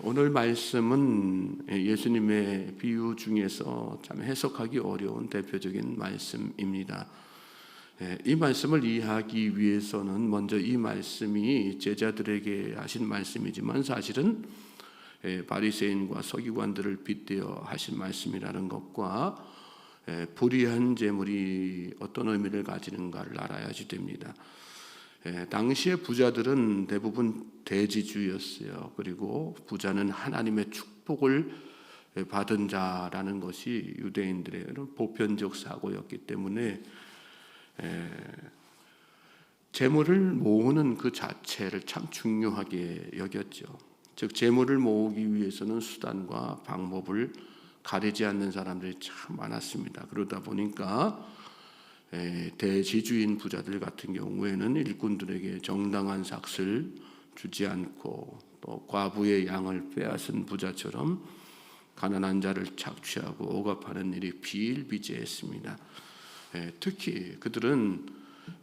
오늘 말씀은 예수님의 비유 중에서 참 해석하기 어려운 대표적인 말씀입니다. 이 말씀을 이해하기 위해서는 먼저 이 말씀이 제자들에게 하신 말씀이지만 사실은 바리새인과 서기관들을 빗대어 하신 말씀이라는 것과 불의한 재물이 어떤 의미를 가지는가를 알아야지 됩니다. 당시의 부자들은 대부분 대지주였어요. 그리고 부자는 하나님의 축복을 받은 자라는 것이 유대인들의 보편적 사고였기 때문에 재물을 모으는 그 자체를 참 중요하게 여겼죠. 즉 재물을 모으기 위해서는 수단과 방법을 가리지 않는 사람들이 참 많았습니다. 그러다 보니까 대지주인 부자들 같은 경우에는 일꾼들에게 정당한 삭을 주지 않고 또 과부의 양을 빼앗은 부자처럼 가난한 자를 착취하고 억압하는 일이 비일비재했습니다. 특히 그들은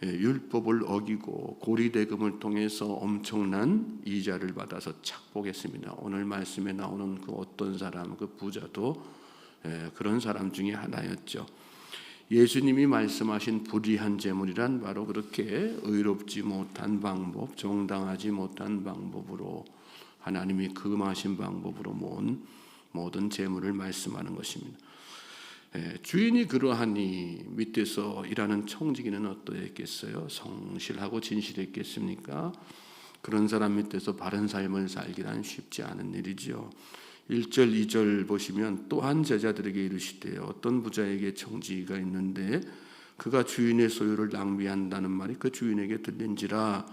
율법을 어기고 고리대금을 통해서 엄청난 이자를 받아서 착복했습니다. 오늘 말씀에 나오는 그 어떤 사람, 그 부자도 그런 사람 중에 하나였죠. 예수님이 말씀하신 불의한 재물이란 바로 그렇게 의롭지 못한 방법, 정당하지 못한 방법으로 하나님이 금하신 방법으로 모은 모든 재물을 말씀하는 것입니다. 주인이 그러하니 밑에서 일하는 청지기는 어떠했겠어요? 성실하고 진실했겠습니까? 그런 사람 밑에서 바른 삶을 살기란 쉽지 않은 일이죠. 1절 2절 보시면 또한 제자들에게 이르시되 어떤 부자에게 청지기가 있는데 그가 주인의 소유를 낭비한다는 말이 그 주인에게 들린지라.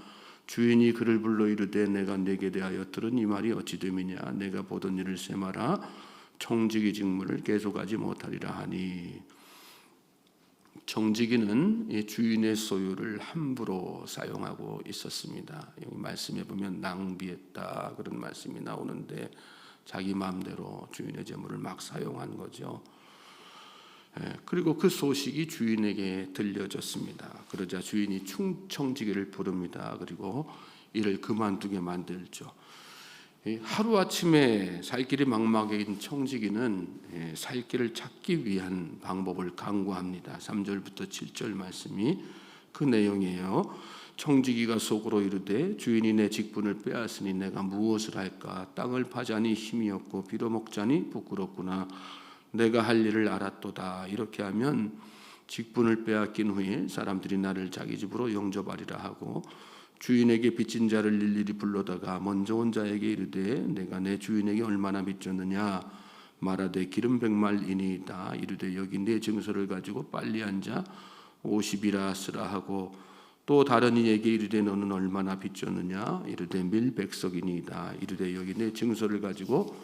주인이 그를 불러 이르되 내가 내게 대하여 들은 이 말이 어찌 됨이냐. 내가 보던 일을 세마라. 청지기 직무를 계속하지 못하리라 하니. 청지기는 주인의 소유를 함부로 사용하고 있었습니다. 여기 말씀에 보면 낭비했다 그런 말씀이 나오는데 자기 마음대로 주인의 재물을 막 사용한 거죠. 그리고 그 소식이 주인에게 들려졌습니다. 그러자 주인이 청지기를 부릅니다. 그리고 이를 그만두게 만들죠. 하루아침에 살 길이 막막해진 청지기는 살 길을 찾기 위한 방법을 강구합니다. 3절부터 7절 말씀이 그 내용이에요. 청지기가 속으로 이르되 주인이 내 직분을 빼앗으니 내가 무엇을 할까. 땅을 파자니 힘이 없고 빌어먹자니 부끄럽구나. 내가 할 일을 알았도다. 이렇게 하면 직분을 빼앗긴 후에 사람들이 나를 자기 집으로 영접하리라 하고 주인에게 빚진 자를 일일이 불러다가 먼저 온 자에게 이르되 내가 내 주인에게 얼마나 빚졌느냐. 말하되 기름 100말이니이다. 이르되 여기 내 증서를 가지고 빨리 앉아 50이라 쓰라 하고 또 다른 이에게 이르되 너는 얼마나 빚졌느냐. 이르되 밀 100석이니이다. 이르되 여기 내 증서를 가지고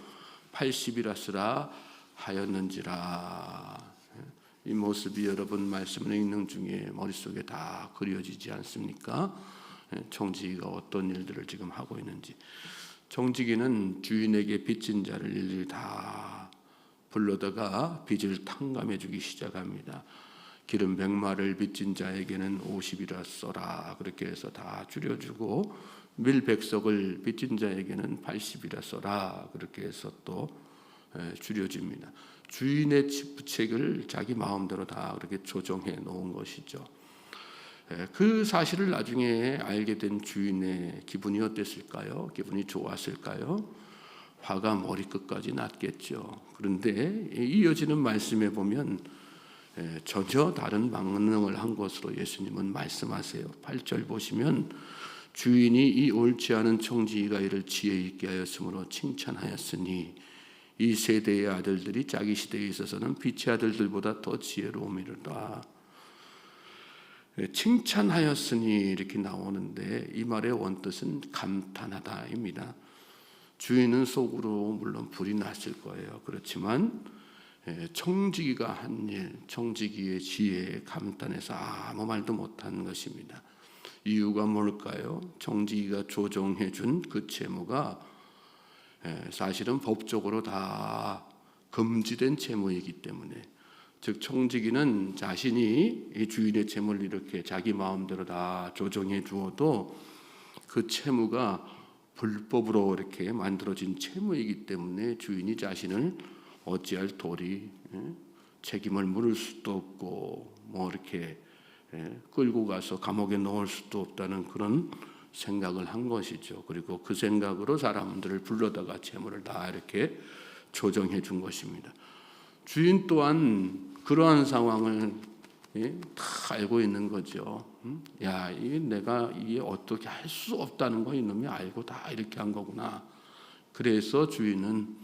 80이라 쓰라 하였는지라. 이 모습이 여러분 말씀을 읽는 중에 머릿속에 다 그려지지 않습니까? 청지기가 어떤 일들을 지금 하고 있는지. 청지기는 주인에게 빚진 자를 일일이 다 불러다가 빚을 탕감해 주기 시작합니다. 기름 100마를 빚진 자에게는 50이라 써라. 그렇게 해서 다 줄여주고 밀 100석을 빚진 자에게는 80이라 써라. 그렇게 해서 또 줄여줍니다. 주인의 부책을 자기 마음대로 다 그렇게 조정해 놓은 것이죠. 그 사실을 나중에 알게 된 주인의 기분이 어땠을까요? 기분이 좋았을까요? 화가 머리끝까지 났겠죠. 그런데 이어지는 말씀에 보면 전혀 다른 반응을 한 것으로 예수님은 말씀하세요. 8절 보시면 주인이 이 옳지 않은 청지기가 이를 지혜 있게 하였으므로 칭찬하였으니 이 세대의 아들들이 자기 시대에 있어서는 빛의 아들들보다 더 지혜로움이로다. 칭찬하였으니 이렇게 나오는데 이 말의 원뜻은 감탄하다입니다. 주인은 속으로 물론 불이 났을 거예요. 그렇지만 청지기가 한 일, 청지기의 지혜에 감탄해서 아무 말도 못한 것입니다. 이유가 뭘까요? 청지기가 조정해 준 그 채무가 사실은 법적으로 다 금지된 채무이기 때문에, 즉 청지기는 자신이 이 주인의 채무를 이렇게 자기 마음대로 다 조정해 주어도 그 채무가 불법으로 이렇게 만들어진 채무이기 때문에 주인이 자신을 어찌할 도리, 책임을 물을 수도 없고 뭐 이렇게 끌고 가서 감옥에 넣을 수도 없다는 그런 생각을 한 것이죠. 그리고 그 생각으로 사람들을 불러다가 채무를 다 이렇게 조정해 준 것입니다. 주인 또한 그러한 상황을 다 알고 있는 거죠. 야, 이게 내가 이게 어떻게 할 수 없다는 거 이놈이 알고 다 이렇게 한 거구나. 그래서 주인은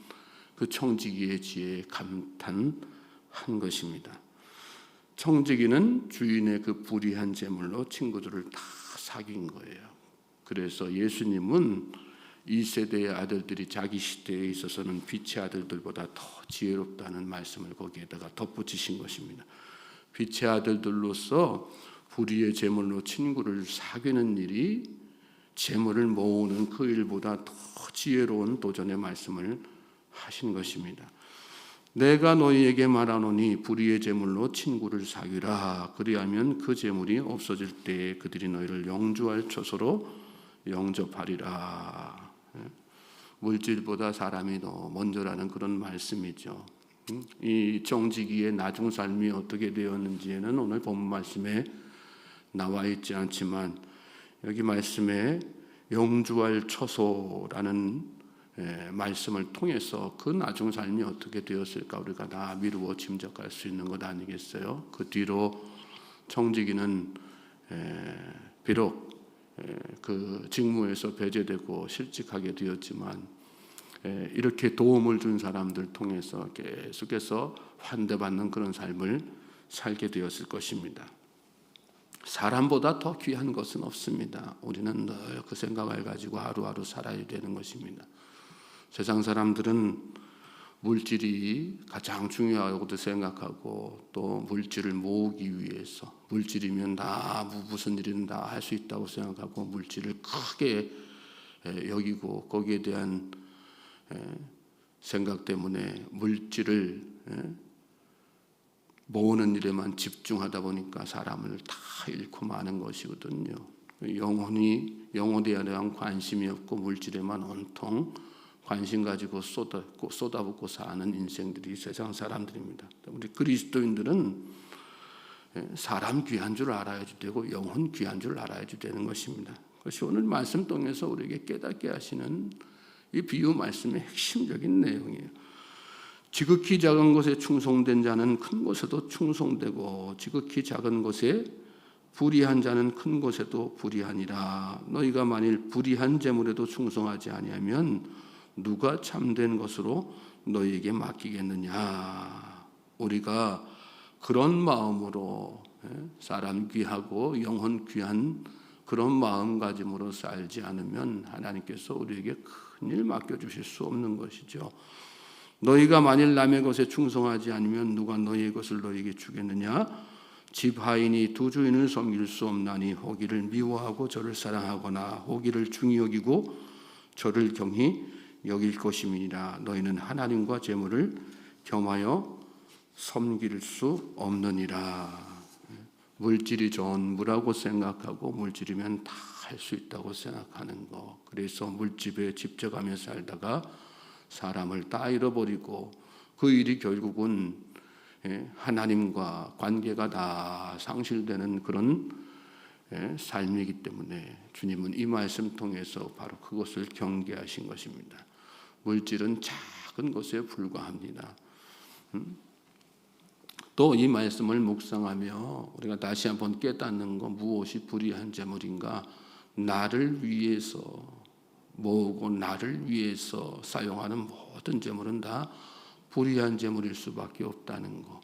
그 청지기의 지혜에 감탄한 것입니다. 청지기는 주인의 그 불의한 재물로 친구들을 다 사귄 거예요. 그래서 예수님은 이 세대의 아들들이 자기 시대에 있어서는 빛의 아들들보다 더 지혜롭다는 말씀을 거기에다가 덧붙이신 것입니다. 빛의 아들들로서 불의의 재물로 친구를 사귀는 일이 재물을 모으는 그 일보다 더 지혜로운 도전의 말씀을 하신 것입니다. 내가 너희에게 말하노니 불의의 재물로 친구를 사귀라. 그리하면 그 재물이 없어질 때에 그들이 너희를 영주할 처소로 영접하리라. 물질보다 사람이 더 먼저라는 그런 말씀이죠. 이 청지기의 나중 삶이 어떻게 되었는지에는 오늘 본문 말씀에 나와 있지 않지만 여기 말씀에 영주할 처소라는 말씀을 통해서 그 나중 삶이 어떻게 되었을까 우리가 다 미루어 짐작할 수 있는 것 아니겠어요? 그 뒤로 청지기는 비록 그 직무에서 배제되고 실직하게 되었지만 이렇게 도움을 준 사람들 통해서 계속해서 환대받는 그런 삶을 살게 되었을 것입니다. 사람보다 더 귀한 것은 없습니다. 우리는 늘 그 생각을 가지고 하루하루 살아야 되는 것입니다. 세상 사람들은 물질이 가장 중요하고도 생각하고 또 물질을 모으기 위해서 물질이면 다 무슨 일이든 다 할 수 있다고 생각하고 물질을 크게 여기고 거기에 대한 생각 때문에 물질을 모으는 일에만 집중하다 보니까 사람을 다 잃고 마는 것이거든요. 영혼에 대한 관심이 없고 물질에만 온통 관심 가지고 쏟아붓고 사는 인생들이 세상 사람들입니다. 우리 그리스도인들은 사람 귀한 줄 알아야지 되고 영혼 귀한 줄 알아야지 되는 것입니다. 그것이 오늘 말씀 통해서 우리에게 깨닫게 하시는 이 비유 말씀의 핵심적인 내용이에요. 지극히 작은 것에 충성된 자는 큰 것에도 충성되고 지극히 작은 것에 불의한 자는 큰 것에도 불의하니라. 너희가 만일 불의한 재물에도 충성하지 아니하면 누가 참된 것으로 너희에게 맡기겠느냐. 우리가 그런 마음으로 사람 귀하고 영혼 귀한 그런 마음가짐으로 살지 않으면 하나님께서 우리에게 큰일 맡겨주실 수 없는 것이죠. 너희가 만일 남의 것에 충성하지 않으면 누가 너희의 것을 너희에게 주겠느냐. 집 하인이 두 주인을 섬길 수 없나니 호기를 미워하고 저를 사랑하거나 호기를 중히 여기고 저를 경히 여길 것임이니라. 너희는 하나님과 재물을 겸하여 섬길 수 없느니라. 물질이 전부라고 생각하고 물질이면 다 할 수 있다고 생각하는 거. 그래서 물집에 집착하며 살다가 사람을 다 잃어버리고 그 일이 결국은 하나님과 관계가 다 상실되는 그런 삶이기 때문에 주님은 이 말씀 통해서 바로 그것을 경계하신 것입니다. 물질은 작은 것에 불과합니다. 또 이 말씀을 묵상하며 우리가 다시 한번 깨닫는 것, 무엇이 불의한 재물인가? 나를 위해서 모으고 나를 위해서 사용하는 모든 재물은 다 불의한 재물일 수밖에 없다는 것.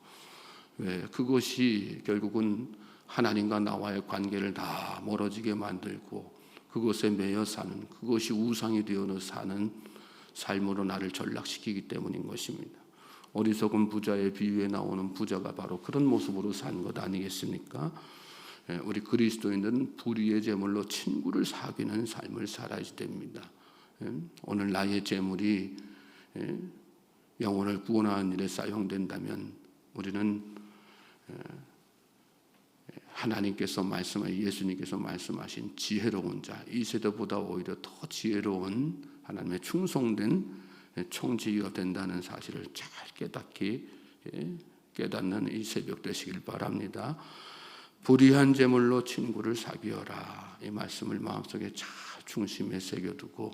왜? 그것이 결국은 하나님과 나와의 관계를 다 멀어지게 만들고 그것에 매여 사는, 그것이 우상이 되어 사는 삶으로 나를 전락시키기 때문인 것입니다. 어리석은 부자의 비유에 나오는 부자가 바로 그런 모습으로 산 것 아니겠습니까? 우리 그리스도인들은 불의의 재물로 친구를 사귀는 삶을 살아야 됩니다. 오늘 나의 재물이 영혼을 구원하는 일에 사용된다면 우리는 하나님께서 예수님께서 말씀하신 지혜로운 자, 이 세대보다 오히려 더 지혜로운 하나님의 충성된 총지기가 된다는 사실을 잘 깨닫는 이 새벽 되시길 바랍니다. 불의한 재물로 친구를 사귀어라. 이 말씀을 마음속에 잘 중심에 새겨두고,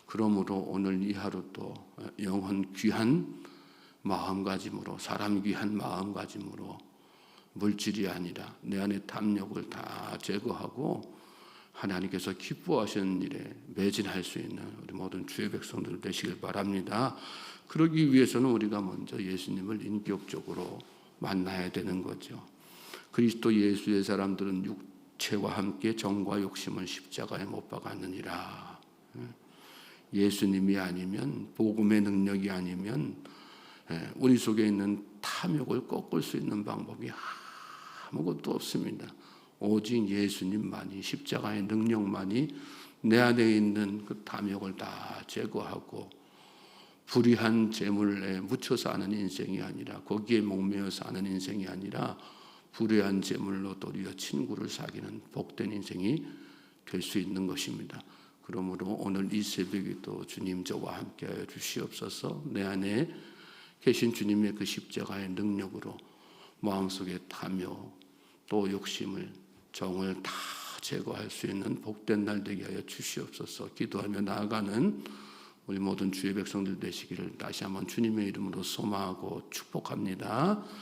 그러므로 오늘 이 하루도 영혼 귀한 마음가짐으로, 사람 귀한 마음가짐으로, 물질이 아니라 내 안의 탐욕을 다 제거하고 하나님께서 기뻐하시는 일에 매진할 수 있는 우리 모든 주의 백성들 되시길 바랍니다. 그러기 위해서는 우리가 먼저 예수님을 인격적으로 만나야 되는 거죠. 그리스도 예수의 사람들은 육체와 함께 정과 욕심을 십자가에 못 박았느니라. 예수님이 아니면, 복음의 능력이 아니면 우리 속에 있는 탐욕을 꺾을 수 있는 방법이 아무것도 없습니다. 오직 예수님만이, 십자가의 능력만이 내 안에 있는 그 탐욕을 다 제거하고 불의한 재물에 묻혀 사는 인생이 아니라, 거기에 목매어 사는 인생이 아니라 불의한 재물로 도리어 친구를 사귀는 복된 인생이 될 수 있는 것입니다. 그러므로 오늘 이 새벽에도 주님 저와 함께하여 주시옵소서. 내 안에 계신 주님의 그 십자가의 능력으로 마음속에 탐욕 또 욕심을, 정을 다 제거할 수 있는 복된 날 되게 하여 주시옵소서. 기도하며 나아가는 우리 모든 주의 백성들 되시기를 다시 한번 주님의 이름으로 소망하고 축복합니다.